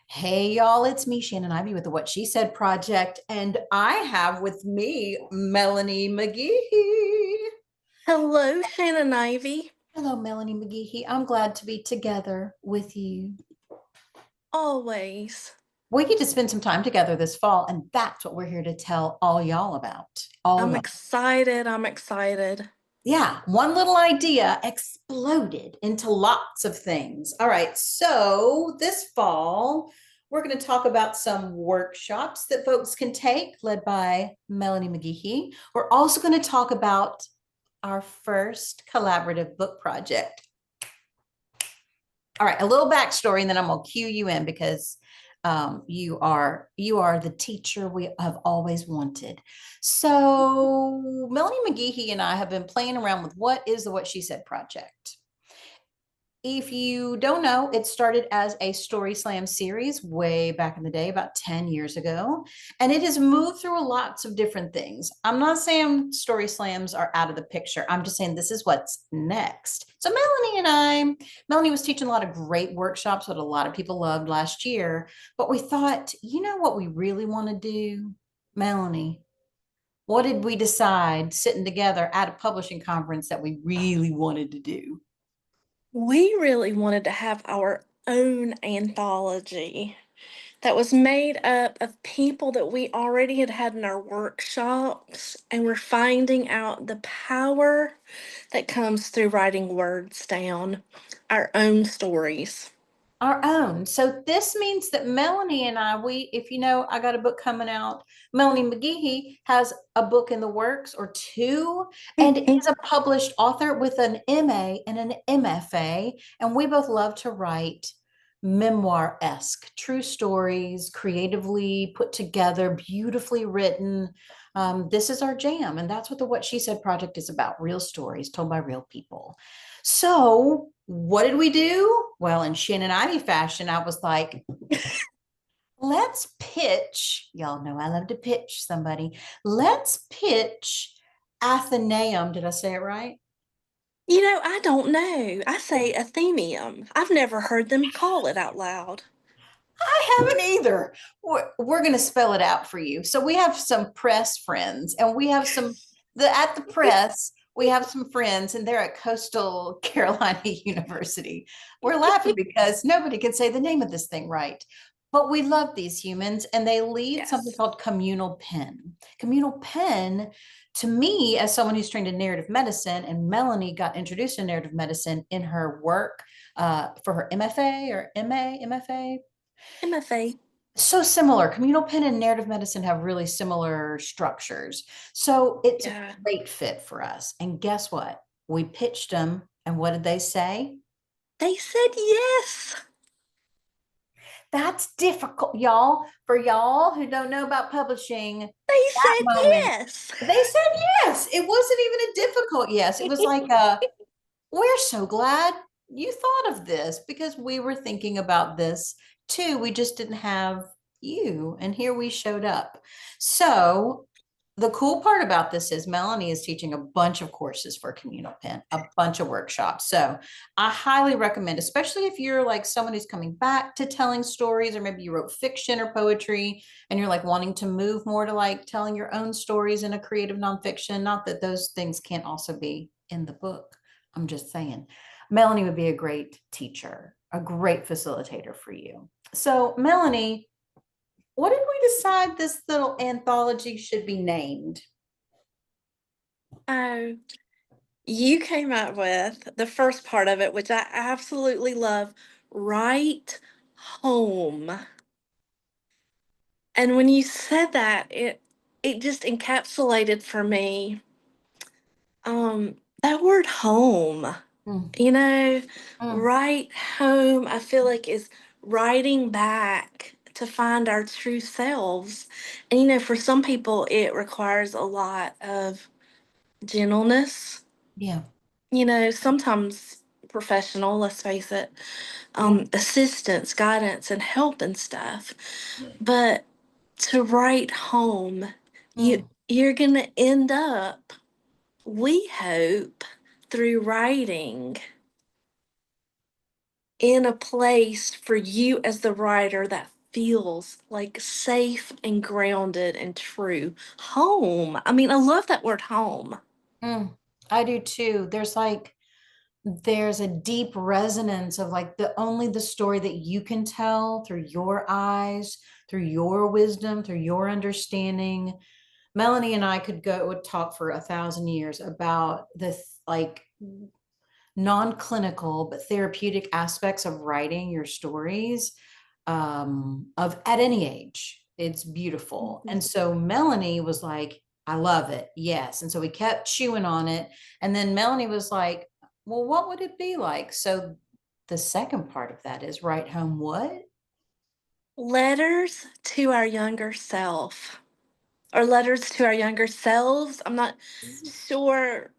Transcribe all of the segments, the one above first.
Hey, y'all, it's me, Shannon Ivy with the What She Said Project, and I have with me Melanie McGehee. Hello, Shannon Ivy. Hello, Melanie McGehee. I'm glad to be together with you. Always. We get to spend some time together this fall, and that's what we're here to tell all y'all about. All I'm y'all. excited. I'm excited. Yeah, one little idea exploded into lots of things. All right, so this fall, we're going to talk about some workshops that folks can take, led by Melanie McGehee. We're also going to talk about our first collaborative book project. All right, a little backstory, and then I'm going to cue you in because you are the teacher we have always wanted. So Melanie McGehee and I have been playing around with what is the What She Said project. If you don't know, it started as a Story Slam series way back in the day, about 10 years ago, and it has moved through lots of different things. I'm not saying Story Slams are out of the picture. I'm just saying this is what's next. So Melanie was teaching a lot of great workshops that a lot of people loved last year, but we thought, you know what we really want to do, Melanie? What did we decide sitting together at a publishing conference that we really wanted to do? We really wanted to have our own anthology that was made up of people that we already had had in our workshops, and we're finding out the power that comes through writing words down, our own stories. Our own. So this means that Melanie and I, if you know, I got a book coming out. Melanie McGehee has a book in the works or two, and is a published author with an MA and an MFA. And we both love to write memoir-esque, true stories, creatively put together, beautifully written. This is our jam, and that's what the What She Said project is about: real stories told by real people. So, what did we do? Well, in Shannon Ivy fashion, I was like, let's pitch. Y'all know I love to pitch somebody. Let's pitch Athenaeum. Did I say it right? I don't know. I say Athenaeum. I've never heard them call it out loud. I haven't either. We're going to spell it out for you. So we have some press friends, and we have at the press. We have some friends, and they're at Coastal Carolina University. We're laughing because nobody can say the name of this thing right. But we love these humans, and they lead something Yes. called communal pen. Communal pen, to me, as someone who's trained in narrative medicine, and Melanie got introduced to narrative medicine in her work for her MFA or MFA, MFA. so similar. Communal pen and narrative medicine have really similar structures. So it's a Yeah. great fit for us. And guess what? We pitched them, and what did they say? They said yes. That's difficult, y'all. For y'all who don't know about publishing, They that said moment, yes. they said yes. It wasn't even a difficult yes. It was like we're so glad you thought of this because we were thinking about this too. We just didn't have you, and here we showed up. So, the cool part about this is Melanie is teaching a bunch of courses for Communal Pen, a bunch of workshops. So, I highly recommend, especially if you're like someone who's coming back to telling stories, or maybe you wrote fiction or poetry and you're like wanting to move more to like telling your own stories in a creative nonfiction. Not that those things can't also be in the book. I'm just saying. Melanie would be a great teacher, a great facilitator for you. So, Melanie, what did we decide this little anthology should be named? Oh, you came up with the first part of it, which I absolutely love. Right home. And when you said that, it just encapsulated for me that word home. Mm, You know, mm, right home, I feel like is riding back to find our true selves. And for some people it requires a lot of gentleness, yeah, sometimes professional, let's face it, yeah, assistance, guidance, and help and stuff. But to write home, mm, you're gonna end up, we hope, through writing in a place for you as the writer that feels like safe and grounded and true. Home. I mean, I love that word home. Mm, I do too. There's a deep resonance of like the only the story that you can tell through your eyes, through your wisdom, through your understanding. Melanie and I would talk for 1,000 years about this like non-clinical but therapeutic aspects of writing your stories, of at any age. It's beautiful. Mhm. And so Melanie was like, I love it. Yes. And so we kept chewing on it. And then Melanie was like, well, what would it be like? So the second part of that is write home what? Letters to our younger self, or letters to our younger selves. I'm not sure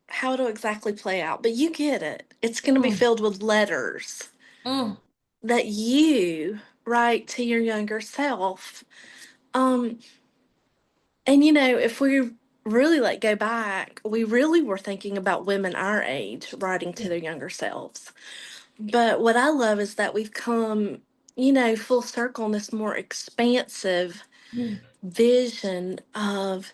how to exactly play out, but you get it. It's going to be Mm, filled with letters mm, that you write to your younger self. Um, and if we really like go back, we really were thinking about women our age writing to their younger selves. But what I love is that we've come, full circle in this more expansive mm. vision of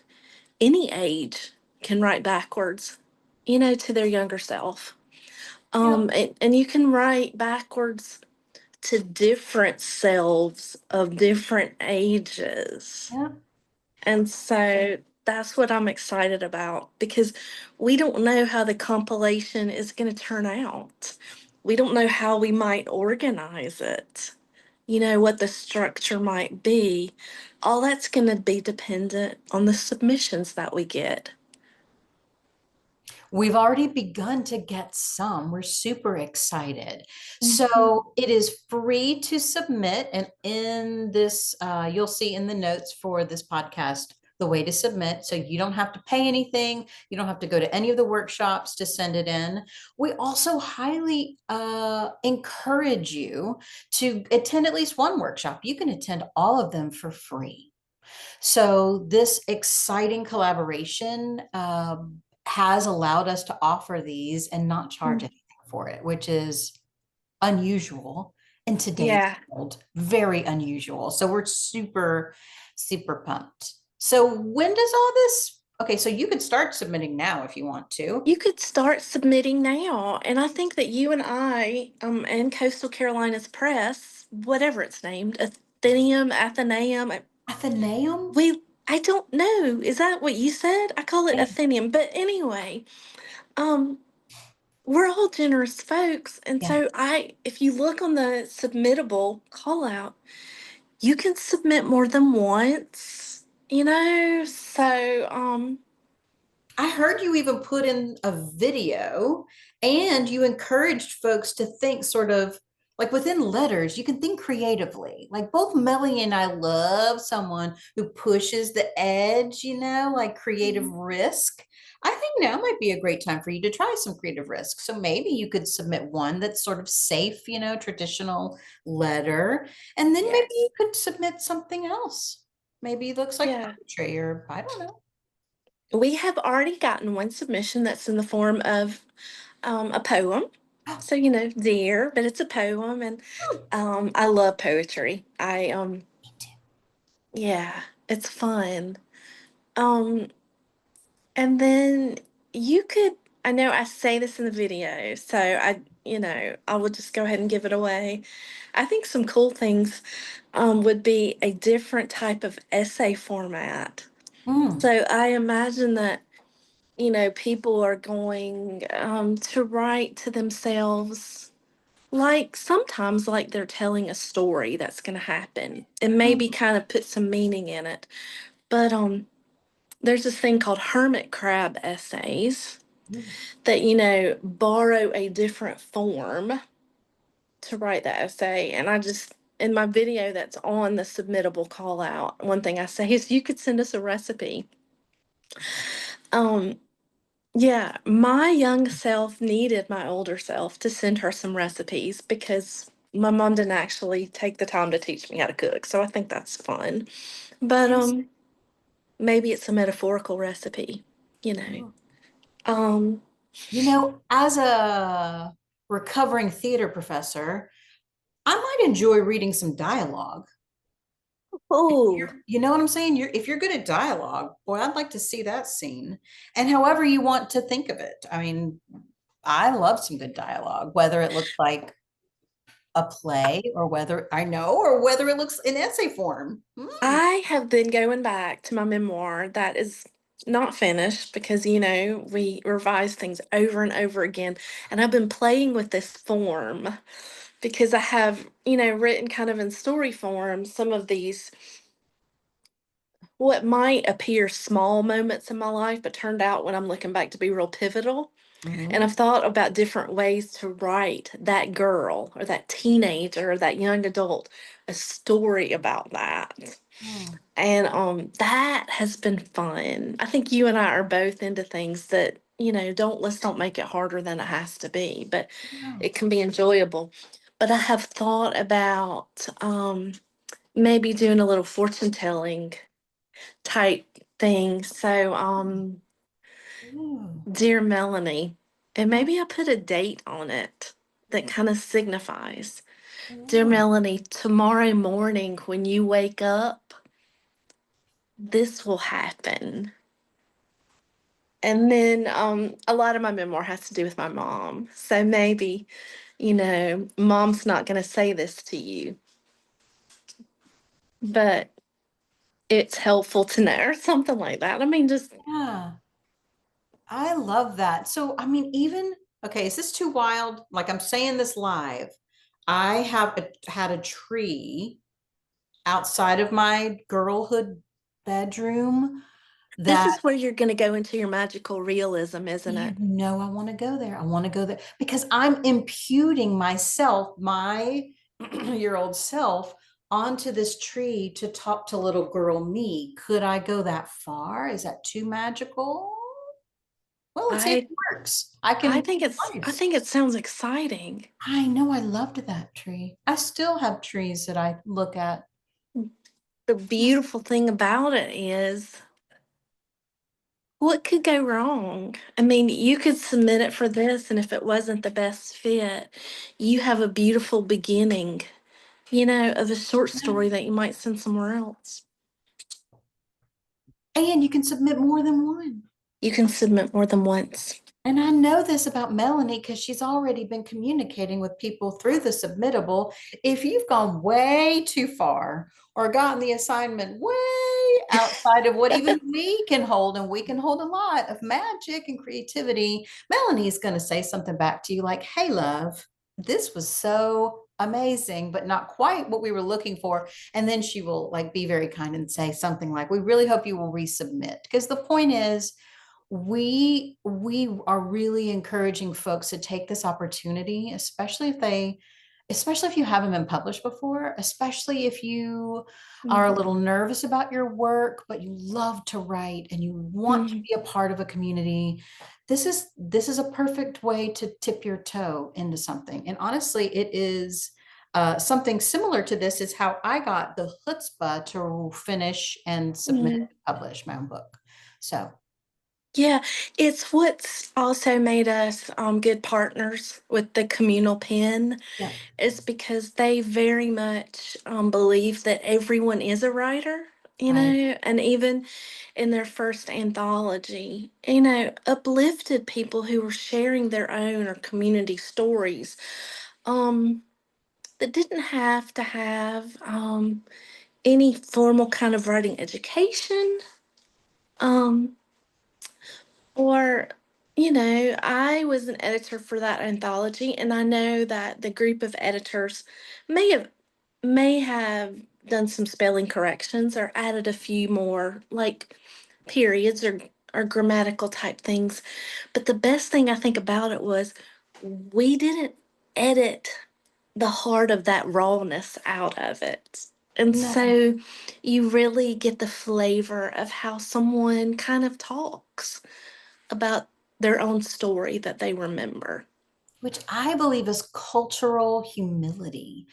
any age can write backwards, to their younger self. Yep. And you can write backwards to different selves of different ages. Yep. And so that's what I'm excited about because we don't know how the compilation is going to turn out. We don't know how we might organize it, what the structure might be. All that's going to be dependent on the submissions that we get. We've already begun to get some. We're super excited. Mhm. So it is free to submit. And in this, you'll see in the notes for this podcast the way to submit. So you don't have to pay anything. You don't have to go to any of the workshops to send it in. We also highly encourage you to attend at least one workshop. You can attend all of them for free. So this exciting collaboration has allowed us to offer these and not charge anything for it, which is unusual in today's Yeah. world, very unusual. So we're super, super pumped. So when does all this? Okay, so you could start submitting now if you want to. You could start submitting now. And I think that you and I, and Coastal Carolinas Press, whatever it's named, Athenaeum, Athenaeum? I don't know. Is that what you said? I call it Yeah. Athenaeum. But anyway, um, we're all generous folks. And Yeah. so if you look on the submittable call out, you can submit more than once, So, I heard you even put in a video and you encouraged folks to think sort of like within letters, you can think creatively. Like both Melanie and I love someone who pushes the edge, like creative risk. I think now might be a great time for you to try some creative risk. So maybe you could submit one that's sort of safe, traditional letter. And then maybe yes. you could submit something else. Maybe it looks like Yeah. poetry or I don't know. We have already gotten one submission that's in the form of a poem. So, dear, but it's a poem. And I love poetry. Yeah, it's fun. Um, and then you could, I know I say this in the video, so I will just go ahead and give it away. I think some cool things would be a different type of essay format. Mm. So I imagine that, people are going to write to themselves like sometimes like they're telling a story that's going to happen and maybe Mm. kind of put some meaning in it. But there's this thing called hermit crab essays Mm. that borrow a different form to write the essay. And I just in my video that's on the submittable call out, one thing I say is you could send us a recipe. um yeah, my young self needed my older self to send her some recipes because my mom didn't actually take the time to teach me how to cook, so I think that's fun. But Yes. maybe it's a metaphorical recipe, you know. Oh. Um, As a recovering theater professor, I might enjoy reading some dialogue. Oh, You know what I'm saying? If you're good at dialogue, boy, I'd like to see that scene. And however you want to think of it. I mean, I love some good dialogue, whether it looks like a play or whether I know, or whether it looks in essay form. I have been going back to my memoir that is not finished because, we revise things over and over again. And I've been playing with this form because I have, written kind of in story form some of these, what might appear small moments in my life, but turned out when I'm looking back to be real pivotal. And Mhm. I've thought about different ways to write that girl or that teenager or that young adult a story about that. Oh, And that has been fun. I think you and I are both into things that, don't make it harder than it has to be, but no. it can be enjoyable. But I have thought about maybe doing a little fortune telling type thing. So Ooh. dear Melanie, and Oh, maybe I put a date on it that kind of signifies. Dear ooh. Melanie, tomorrow morning when you wake up, this will happen. And then a lot of my memoir has to do with my mom. So maybe, mom's not going to say this to you, but it's helpful to know, or something like that. I mean, just, Yeah. I love that. So, I mean, even, okay, is this too wild? Like I'm saying this live. I have had a tree outside of my girlhood bedroom this that, is where you're going to go into your magical realism, isn't you it? know, I want to go there. I want to go there because I'm imputing myself, my year old self, onto this tree to talk to little girl me. Could I go that far? Is that too magical? Well, let's see if I it works. I I can think I twice. think it sounds exciting. I know I loved that tree. I still have trees that I look at. The beautiful thing about it is, what could go wrong? I mean, you could submit it for this, and if it wasn't the best fit, you have a beautiful beginning, of a short story that you might send somewhere else. And you can submit more than one. You can submit more than once. And I know this about Melanie because she's already been communicating with people through the submittable. If you've gone way too far or gotten the assignment way outside of what even we can hold, and we can hold a lot of magic and creativity, Melanie's going to say something back to you like, hey, love, this was so amazing, but not quite what we were looking for. And then she will like be very kind and say something like, we really hope you will resubmit. Because the point is, we are really encouraging folks to take this opportunity, especially if you haven't been published before, especially if you are a Mhm. little nervous about your work, but you love to write and you want to Mhm. be a part of a community. This is a perfect way to tip your toe into something. And honestly, it is something similar to this is how I got the chutzpah to finish and submit Mhm. and publish my own book. So Yeah, it's what's also made us good partners with the communal pen. yeah, Is because they very much believe that everyone is a writer, I and even in their first anthology, uplifted people who were sharing their own or community stories um, that didn't have to have any formal kind of writing education. Um, Or, I was an editor for that anthology, and I know that the group of editors may have may have done some spelling corrections or added a few more like periods or grammatical type things. But the best thing I think about it was we didn't edit the heart of that rawness out of it. And no, so you really get the flavor of how someone kind of talks about their own story that they remember. which I believe is cultural humility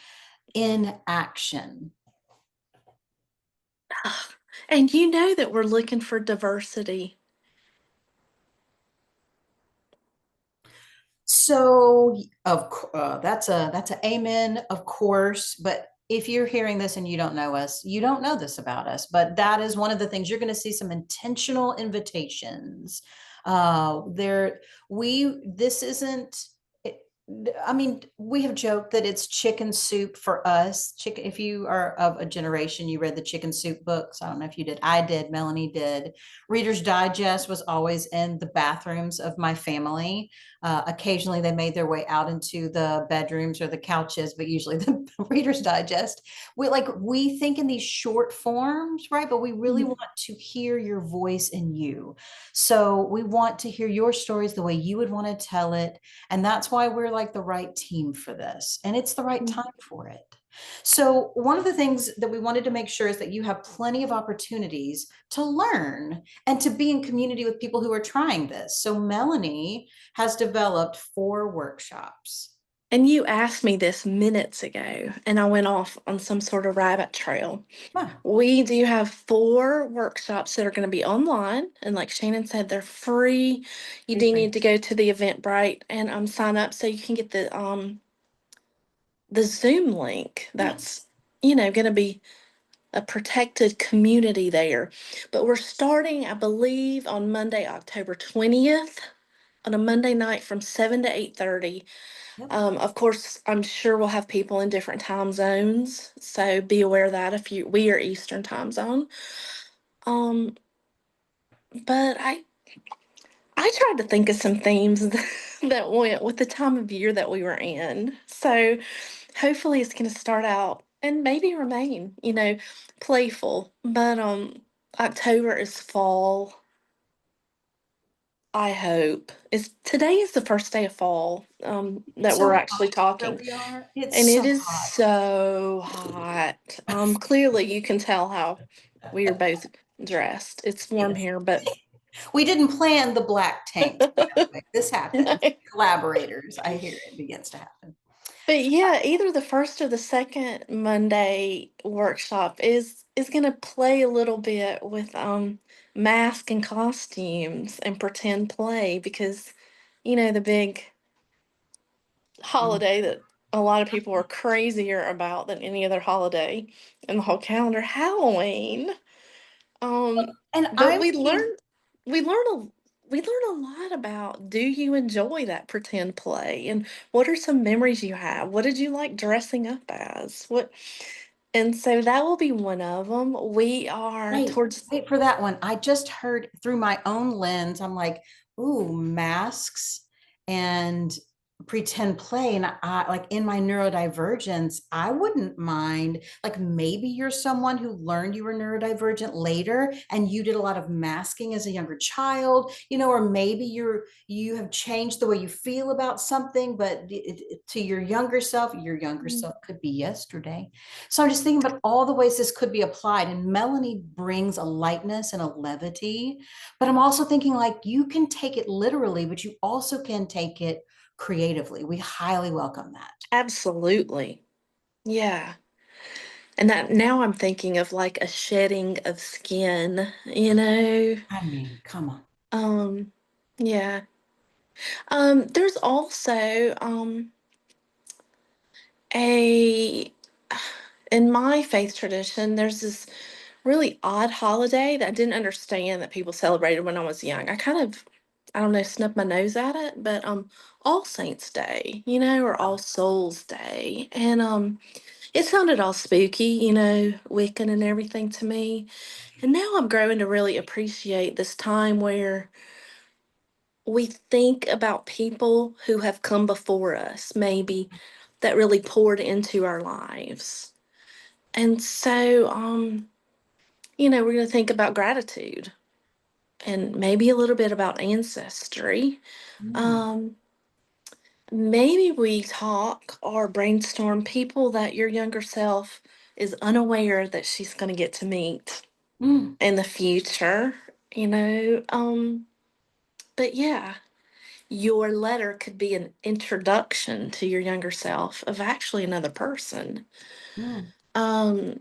in action. And you know that we're looking for diversity. So, that's a amen, of course, but if you're hearing this and you don't know us, you don't know this about us, but that is one of the things you're going to see some intentional invitations. There, this isn't, I mean, we have joked that it's chicken soup for us. Chicken, if you are of a generation, you read the chicken soup books. I don't know if you did. I did. Melanie did. Reader's Digest was always in the bathrooms of my family. Occasionally, they made their way out into the bedrooms or the couches, but usually the Reader's Digest. We think in these short forms, right? But we really Mhm. want to hear your voice in you. So we want to hear your stories the way you would want to tell it, and that's why we're like the right team for this. And it's the right time for it. So, one of the things that we wanted to make sure is that you have plenty of opportunities to learn and to be in community with people who are trying this. So, Melanie has developed 4 workshops. And you asked me this minutes ago, and I went off on some sort of rabbit trail. Wow, We do have 4 workshops that are going to be online, and like Shannon said, they're free. You free, do free. need to go to the Eventbrite and sign up so you can get the Zoom link. Yes. That's going to be a protected community there. But we're starting, I believe, on Monday, October 20th, on a Monday night from 7 to 8:30. Yep. Of course, I'm sure we'll have people in different time zones, so be aware of that if we are Eastern time zone. Um, but I tried to think of some themes that went with the time of year that we were in. So hopefully it's going to start out and maybe remain, playful. But October is fall. I hope. Today is the first day of fall It's that so we're hot actually where talking. we are. It's And so it is hot. so hot. Clearly you can tell how we are both dressed. It's warm Yes. here, but We didn't plan the black tanks, by the way. This no. happens. Collaborators, I hear it begins to happen. But yeah, either the first or the second Monday workshop is gonna play a little bit with mask and costumes and pretend play because the big Mm. holiday that a lot of people are crazier about than any other holiday in the whole calendar, Halloween. And But I would we learn a we learn a lot about, do you enjoy that pretend play, and what are some memories you have? What did you like dressing up as? And so that will be one of them. We are wait, towards wait for that one. I just heard through my own lens, I'm like, ooh, masks and pretend play. And I like in my neurodivergence, I wouldn't mind, like maybe you're someone who learned you were neurodivergent later and you did a lot of masking as a younger child, or maybe you have changed the way you feel about something, but to your younger self could be yesterday. So I'm just thinking about all the ways this could be applied. And Melanie brings a lightness and a levity. But I'm also thinking like you can take it literally, but you also can take it creatively. We highly welcome that. absolutely. Yeah. And that now I'm thinking of like a shedding of skin. I mean, come on. Um yeah. There's also a in my faith tradition, there's this really odd holiday that I didn't understand that people celebrated when I was young. I don't know, snubbed my nose at it, but All Saints Day, or All Souls Day. And it sounded all spooky, Wiccan and everything to me. And now I'm growing to really appreciate this time where we think about people who have come before us, maybe that really poured into our lives. And so, we're going to think about gratitude and maybe a little bit about ancestry. Mm, Um, Maybe we talk or brainstorm people that your younger self is unaware that she's going to get to meet mm, in the future, you know. But yeah, your letter could be an introduction to your younger self of actually another person. mm, Um,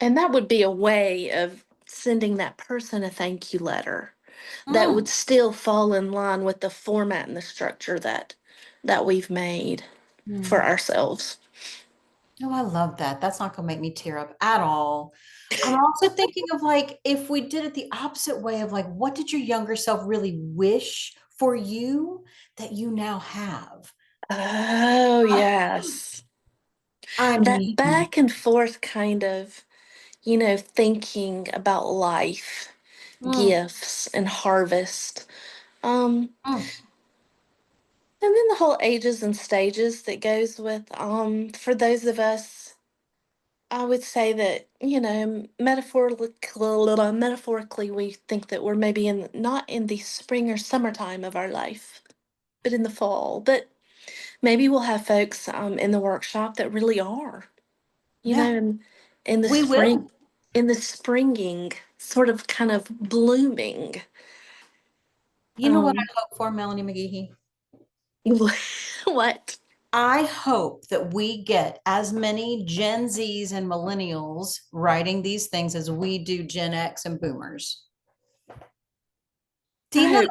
and that would be a way of sending that person a thank you letter that would mm, still fall in line with the format and the structure that we've made for mm. ourselves. Oh, I love that. That's not going to make me tear up at all. I'm also thinking of like if we did it the opposite way of like, what did your younger self really wish for you that you now have? Oh, yes. I That mean, back and forth kind of, thinking about life, mm, gifts, and harvest. Um, mm, and then the whole ages and stages that goes with, for those of us, I would say that, metaphorically, we think that we're maybe not in the spring or summertime of our life, but in the fall. But maybe we'll have folks in the workshop that really are, yeah, in the we will. in the springing, sort of kind of blooming. You know what Um, I hope for, Melanie McGehee? what? I hope that we get as many Gen Zs and millennials writing these things as we do Gen X and boomers. Do I you know? hope,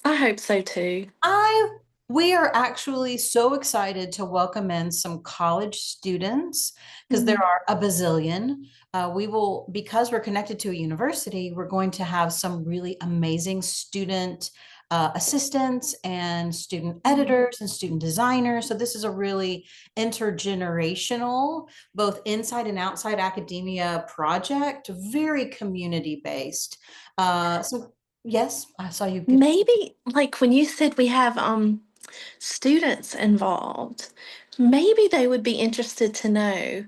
I hope so too. I we are actually so excited to welcome in some college students because there Mm, are a bazillion. We will, because we're connected to a university, we're going to have some really amazing student assistants and student mm. editors and student designers. So this is a really intergenerational, both inside and outside academia project, very community based. So yes, I saw you give. Maybe like when you said we have students involved, maybe they would be interested to know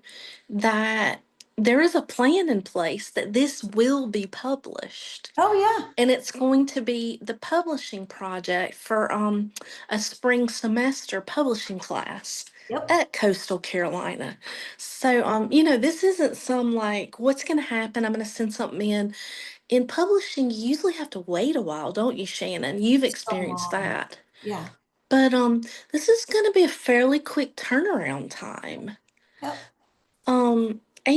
that there is a plan in place that this will be published. Oh yeah. And it's going to be the publishing project for a spring semester publishing class Yep. at Coastal Carolina. So this isn't some like what's going to happen. I'm going to send something in. In publishing, you usually have to wait a while, don't you, Shannon? You've So experienced long. that. Yeah. But this is going to be a fairly quick turnaround time. Yep.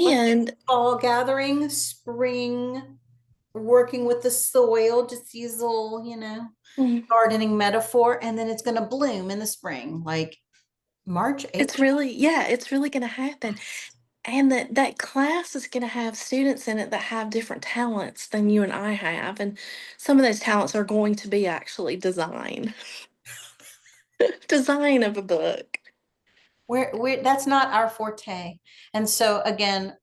Like And fall gathering, spring, working with the soil, just use a little, mm, gardening metaphor, and then it's going to bloom in the spring, like March, it's April. really, yeah, it's really going to happen. And that class is going to have students in it that have different talents than you and I have. And some of those talents are going to be actually design, design of a book. We're that's not our forte. And so again,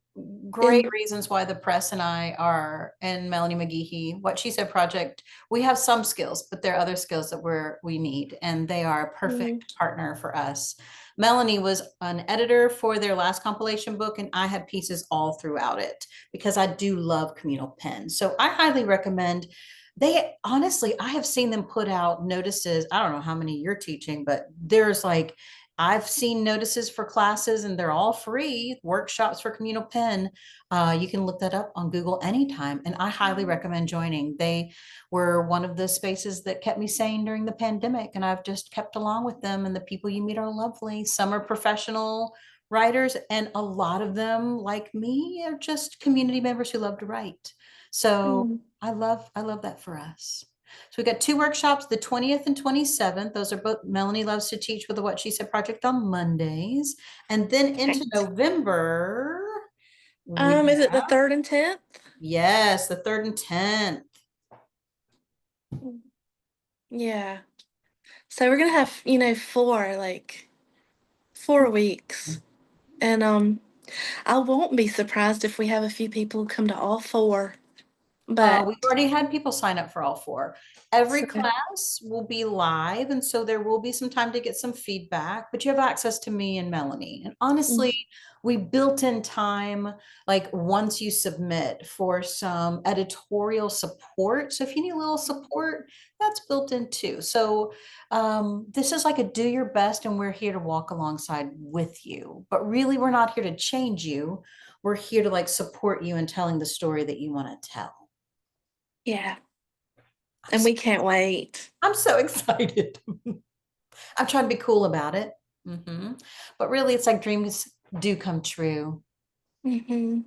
great And reasons why the press and I are and Melanie McGehee, what she said project, we have some skills, but there are other skills that we need, and they are a mm, perfect partner for us. Melanie was an editor for their last compilation book, and I had pieces all throughout it because I do love communal pen. So I highly recommend they honestly, I have seen them put out notices. I don't know how many you're teaching, but there's like I've seen notices for classes and they're all free workshops for communal pen. You can look that up on Google anytime. And I highly recommend joining. They were one of the spaces that kept me sane during the pandemic. And I've just kept along with them. And the people you meet are lovely. Some are professional writers, and a lot of them, like me, are just community members who love to write. So mm, I love that for us. So we got two workshops, the 20th and 27th. Those are both Melanie loves to teach with the What She Said project on Mondays. And then into okay. November, we Is it the have, 3rd and 10th? yes, the 3rd and 10th. Mm, yeah. So we're gonna have, 4 weeks. And I won't be surprised if we have a few people who come to all four. We've But already had people sign up for all four. Every so, class will be live, and so there will be some time to get some feedback, but you have access to me and Melanie. And mm, honestly, we built in time, like once you submit for some editorial support. So if you need a little support, that's built in too. So this is like a do your best, and we're here to walk alongside with you. But really, we're not here to change you. We're here to like support you in telling the story that you want to tell. yeah, I'm and so, we can't wait. I'm so excited. I'm trying to be cool about it. But really, it's like dreams do come true. Hmm.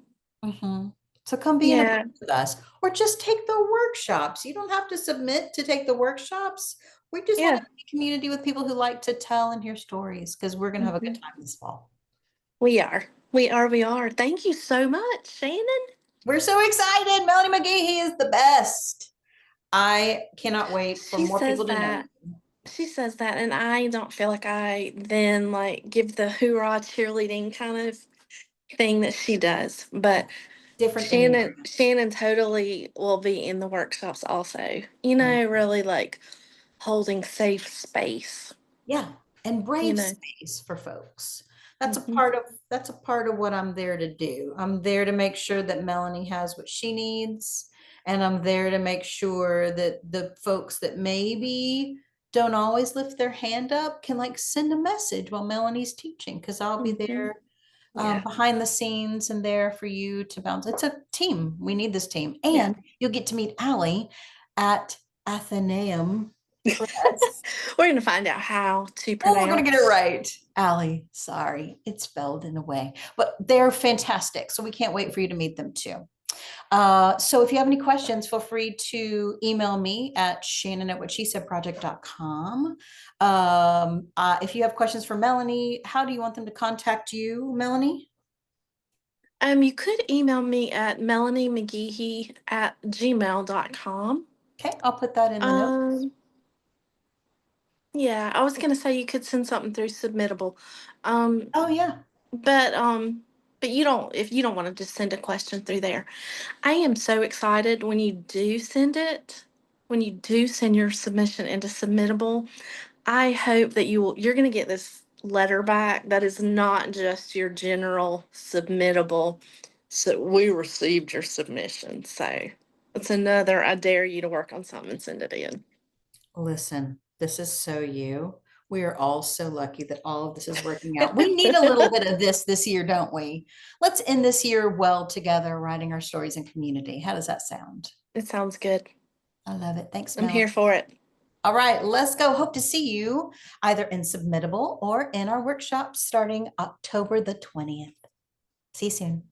hmm So come be in a Yeah, group with us or just take the workshops. You don't have to submit to take the workshops. We just want to yeah. be a community with people who like to tell and hear stories because we're going to have a good Hmm. time this fall. We are. We are. We are. Thank you so much, Shannon. We're so excited. Melanie McGehee is the best. I cannot wait for She more says people to know you. that. She says that, and I don't feel like I then like give the hoorah cheerleading kind of thing that she does. But Different Shannon, Enneagram. Shannon totally will be in the workshops also. Oh, Really like holding safe space. yeah, and You brave know. space for folks. That's a Hmm. part of that's a part of what I'm there to do. I'm there to make sure that Melanie has what she needs, and I'm there to make sure that the folks that maybe don't always lift their hand up can like send a message while Melanie's teaching because I'll be Hmm. there Yeah. behind the scenes and there for you to bounce. It's a team. We need this team. Yeah. And you'll get to meet Allie at Athenaeum Press. We're gonna find out how to Oh, we're going to get it pronounce. right. Allie, sorry, it's spelled in a way, but they're fantastic. So we can't wait for you to meet them too. So if you have any questions, feel free to email me at shannon@whatshesaidproject.com. If you have questions for Melanie, how do you want them to contact you, Melanie? You could email me at melaniemcgehee@gmail.com. Okay, I'll put that in the notes. Um, yeah, I was gonna say you could send something through Submittable. Um, Oh, yeah. but you don't if you don't want to just send a question through there. I am so excited when you do send it, when you do send your submission into Submittable. I hope that you're gonna get this letter back that is not just your general submittable. So we received your submission. So it's another I dare you to work on something and send it in. Listen, this is so you. We are all so lucky that all of this is working out. We need a little bit of this year, don't we? Let's end this year well together, writing our stories in community. How does that sound? It sounds good. I love it. Thanks, I'm Mel. here for it. All right, let's go. Hope to see you either in Submittable or in our workshop starting October the 20th. See you soon.